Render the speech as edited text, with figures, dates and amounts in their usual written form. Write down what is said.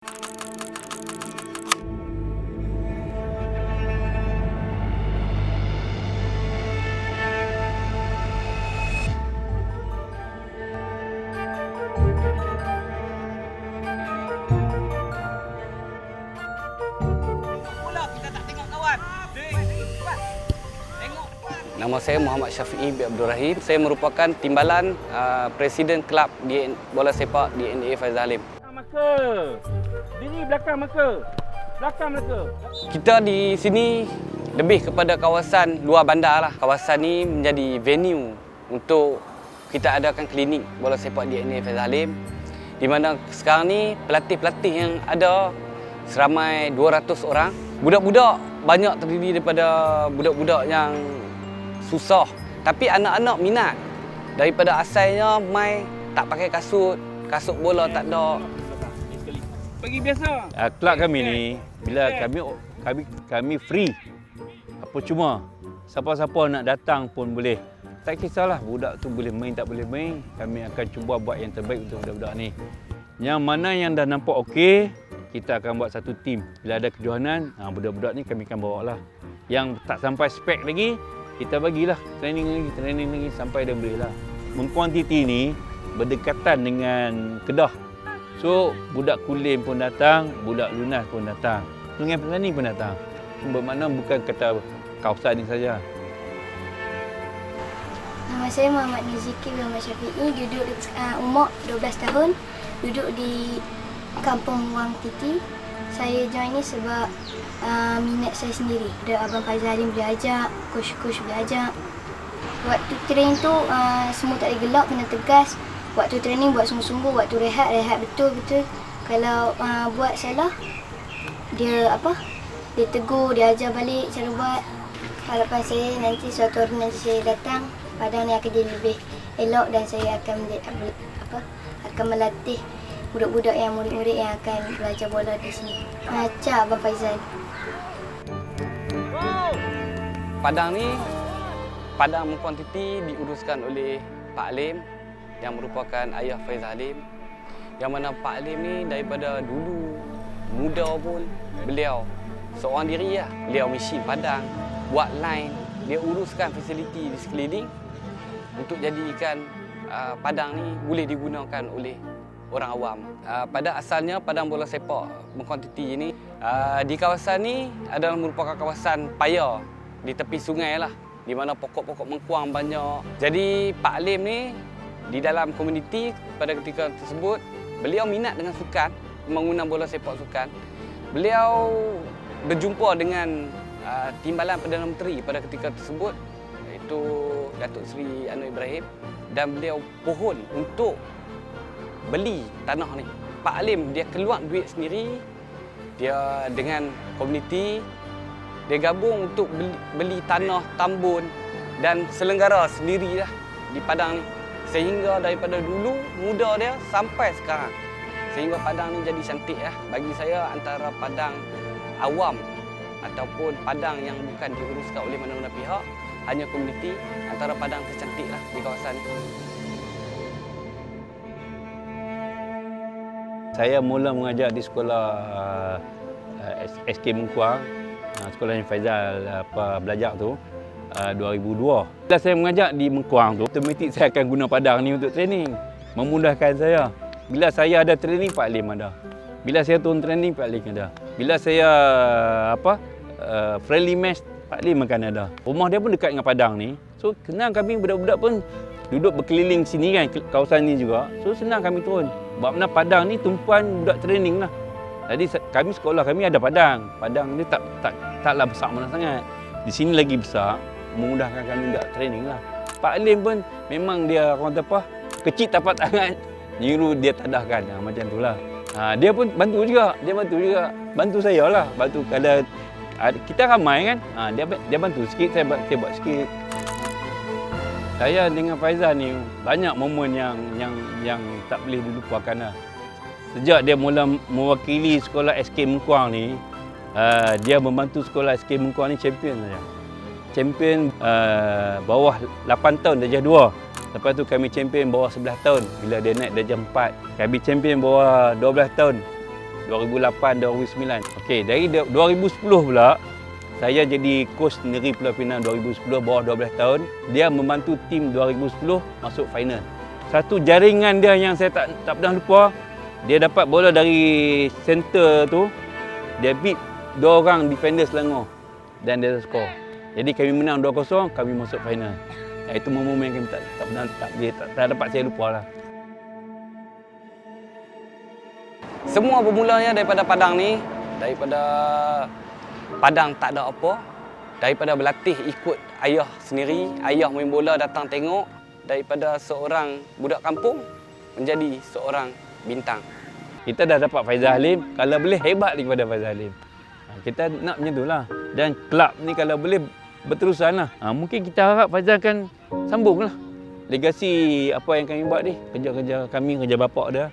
Nama saya Muhammad Syafi'i bin Abdul Rahim. Saya merupakan timbalan Presiden Kelab Bola Sepak DNA Faizal Halim. Maka diri belakang maka. Belakang mereka. Kita di sini lebih kepada kawasan luar bandar lah. Kawasan ni menjadi venue untuk kita adakan klinik bola sepak DNA Faizal Halim. Di mana sekarang ni pelatih-pelatih yang ada seramai 200 orang. Budak-budak banyak terdiri daripada budak-budak yang susah, tapi anak-anak minat. Daripada asalnya mai tak pakai kasut bola tak ada. Bagi biasa. Kelab kami ni bila kami free. Apa cuma siapa-siapa nak datang pun boleh. Tak kisahlah budak tu boleh main tak boleh main, kami akan cuba buat yang terbaik untuk budak-budak ni. Yang mana yang dah nampak okey, kita akan buat satu tim. Bila ada kejohanan, budak-budak ni kami akan bawa lah. Yang tak sampai spek lagi, kita bagilah training lagi sampai dia boleh lah. Mengkuantiti ni berdekatan dengan Kedah. So, budak Kulim pun datang, budak Lunas pun datang. Sungai Petani pun datang. Bermakna bukan kata kawasan ni saja. Nama saya Muhammad Niziki bin Muhammad Syafi'i, duduk umur 12 tahun, duduk di Kampung Wang Titi. Saya join ni sebab minat saya sendiri. Ada Abang Faizal Halim boleh ajak, coach boleh ajak. Waktu training tu semua tak boleh gelak, kena tegas. Waktu training buat sungguh-sungguh, waktu rehat betul-betul. Kalau buat salah, dia tegur, dia ajar balik cara buat. Harapan saya nanti suatu hari nanti saya datang, Padang ni akan jadi lebih elok dan saya akan melatih budak-budak yang murid-murid yang akan belajar bola di sini. Macam Abang Faizal. Padang Mengkuantiti diuruskan oleh Pak Halim yang merupakan ayah Faizal Halim. Yang mana Pak Halim ni daripada dulu muda pun beliau seorang diri lah. Beliau mesin Padang, buat line, dia uruskan fasiliti di sekeliling untuk jadikan Padang ni boleh digunakan oleh orang awam. Pada asalnya Padang Bola Sepak Mengkuantiti ini di kawasan ni adalah merupakan kawasan paya di tepi sungai lah, di mana pokok-pokok mengkuang banyak. Jadi Pak Halim ni di dalam komuniti pada ketika tersebut beliau minat dengan sukan, pembangunan bola sepak sukan. Beliau berjumpa dengan timbalan Perdana Menteri pada ketika tersebut, iaitu Datuk Seri Anwar Ibrahim, dan beliau pohon untuk beli tanah ni. Pak Halim dia keluar duit sendiri, dia dengan komuniti dia gabung untuk beli tanah, tambun dan selenggara sendirilah di Padang ni. Sehingga daripada dulu muda dia sampai sekarang, sehingga Padang ni jadi cantik lah. Bagi saya antara Padang awam ataupun Padang yang bukan diuruskan oleh mana-mana pihak, hanya komuniti, antara Padang tercantik lah di kawasan ini. Saya mula mengajar di sekolah SK Mengkuang, sekolah yang Faizal belajar tu, 2002. Bila saya mengajar di Mengkuang tu, otomatik saya akan guna Padang ni untuk training. Memudahkan saya. Bila saya ada training, Pak Halim ada. Bila saya turun training, Pak Halim ada. Bila saya friendly match, Pak Halim akan ada. Rumah dia pun dekat dengan Padang ni. So senang kami budak-budak pun duduk berkeliling sini kan, kawasan ni juga. So senang kami turun. Sebab mana Padang ni tumpuan budak training lah. Jadi kami sekolah kami ada Padang. Padang ni taklah besar mana sangat. Di sini lagi besar, memudahkan kami budak training lah. Pak Halim pun memang dia orang kata apa, kecil tapak tangan, nyuruh dia tadahkan, macam tu lah. Dia pun bantu juga, bantu saya lah. Bantu kalau kita ramai kan, dia bantu sikit, saya buat sikit. Saya dengan Faizal ni banyak momen yang tak boleh dilupakan lah. Sejak dia mula mewakili sekolah SK Mengkuang ni, dia membantu sekolah SK Mengkuang ni champion saja. Champion bawah 8 tahun darjah 2. Lepas tu kami champion bawah 11 tahun bila dia naik darjah 4. Kami champion bawah 12 tahun 2008, 2009. Okey, dari 2010 pula saya jadi coach Negeri Pulau Pinang 2010, bawah 12 tahun. Dia membantu tim 2010 masuk final. Satu jaringan dia yang saya tak pernah lupa. Dia dapat bola dari center tu. Dia beat 2 orang defender Selangor dan dia skor. Jadi kami menang 2-0, kami masuk final. Itu momen yang kami tak dapat saya lupa lah. Semua bermulanya daripada Padang ni, daripada Padang tak ada apa, daripada berlatih ikut ayah sendiri, ayah main bola datang tengok, daripada seorang budak kampung menjadi seorang bintang. Kita dah dapat Faizal Halim, kalau boleh hebat daripada Faizal Halim. Kita nak macam itulah. Dan kelab ni kalau boleh berterusan lah. Mungkin kita harap Faizal akan sambung lah legasi apa yang kami buat ni. Kerja-kerja kami, kerja bapak dia.